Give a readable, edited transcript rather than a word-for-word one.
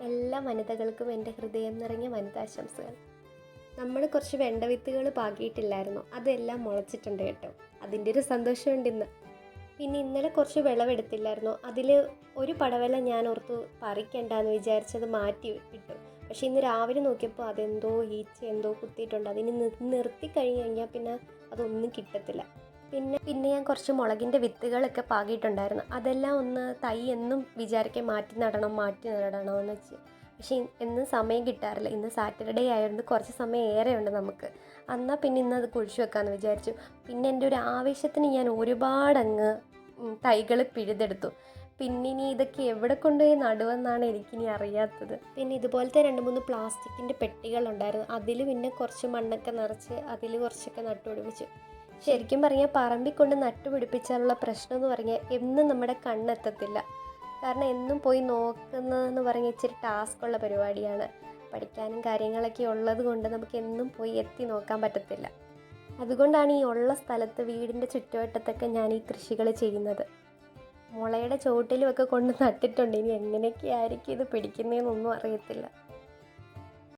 എല്ലാ വനിതകൾക്കും എൻ്റെ ഹൃദയം നിറഞ്ഞ വനിതാശംസകൾ. നമ്മൾ കുറച്ച് വെണ്ട വിത്തുകൾ പാകിയിട്ടില്ലായിരുന്നു, അതെല്ലാം മുളച്ചിട്ടുണ്ട് കേട്ടോ. അതിൻ്റെ ഒരു സന്തോഷമുണ്ട് ഇന്ന്. പിന്നെ ഇന്നലെ കുറച്ച് വിളവെടുത്തില്ലായിരുന്നു, അതിൽ ഒരു പടവല ഞാൻ ഓർത്തു പറിക്കണ്ടെന്ന് വിചാരിച്ചത് മാറ്റി ഇട്ടു. പക്ഷേ ഇന്ന് രാവിലെ നോക്കിയപ്പോൾ അതെന്തോ ഈച്ച എന്തോ കുത്തിയിട്ടുണ്ട്. അതിന് നിർത്തി കഴിഞ്ഞ് കഴിഞ്ഞാൽ പിന്നെ അതൊന്നും കിട്ടത്തില്ല. പിന്നെ ഞാൻ കുറച്ച് മുളകിൻ്റെ വിത്തുകളൊക്കെ പാകിയിട്ടുണ്ടായിരുന്നു, അതെല്ലാം ഒന്ന് തൈ എന്നും വിചാരിക്കാൻ മാറ്റി നടണമെന്ന് വെച്ച്. പക്ഷേ എന്നും സമയം കിട്ടാറില്ല. ഇന്ന് സാറ്റർഡേ ആയതുകൊണ്ട് കുറച്ച് സമയം ഏറെ ഉണ്ട് നമുക്ക്. എന്നാൽ പിന്നെ ഇന്നത് കുഴിച്ചു വെക്കാമെന്ന് വിചാരിച്ചു. പിന്നെ എൻ്റെ ഒരു ആവേശത്തിന് ഞാൻ ഒരുപാടങ്ങ് തൈകൾ പിഴുതെടുത്തു. പിന്നെ ഇനി ഇതൊക്കെ എവിടെ കൊണ്ടുപോയി നടുവെന്നാണ് എനിക്കിനി അറിയാത്തത്. പിന്നെ ഇതുപോലത്തെ 2-3 പ്ലാസ്റ്റിക്കിൻ്റെ പെട്ടികളുണ്ടായിരുന്നു, അതിൽ പിന്നെ കുറച്ച് മണ്ണൊക്കെ നിറച്ച് അതിൽ കുറച്ചൊക്കെ നട്ടുപിടിപ്പിച്ചു. ശരിക്കും പറഞ്ഞാൽ പറമ്പിൽ കൊണ്ട് നട്ടുപിടിപ്പിച്ചാലുള്ള പ്രശ്നം എന്ന് പറഞ്ഞാൽ എന്നും നമ്മുടെ കണ്ണെത്തത്തില്ല. കാരണം എന്നും പോയി നോക്കുന്നതെന്ന് പറഞ്ഞാൽ ഇച്ചിരി ടാസ്ക്കുള്ള പരിപാടിയാണ്. പഠിക്കാനും കാര്യങ്ങളൊക്കെ ഉള്ളത് കൊണ്ട് നമുക്ക് എന്നും പോയി എത്തി നോക്കാൻ പറ്റത്തില്ല. അതുകൊണ്ടാണ് ഈ ഉള്ള സ്ഥലത്ത് വീടിൻ്റെ ചുറ്റുവട്ടത്തൊക്കെ ഞാൻ ഈ കൃഷികൾ ചെയ്യുന്നത്. മുളയുടെ ചുവട്ടിലുമൊക്കെ കൊണ്ട് നട്ടിട്ടുണ്ട്. ഇനി എങ്ങനെയൊക്കെ ആയിരിക്കും ഇത് പിടിക്കുന്നതെന്നൊന്നും അറിയത്തില്ല.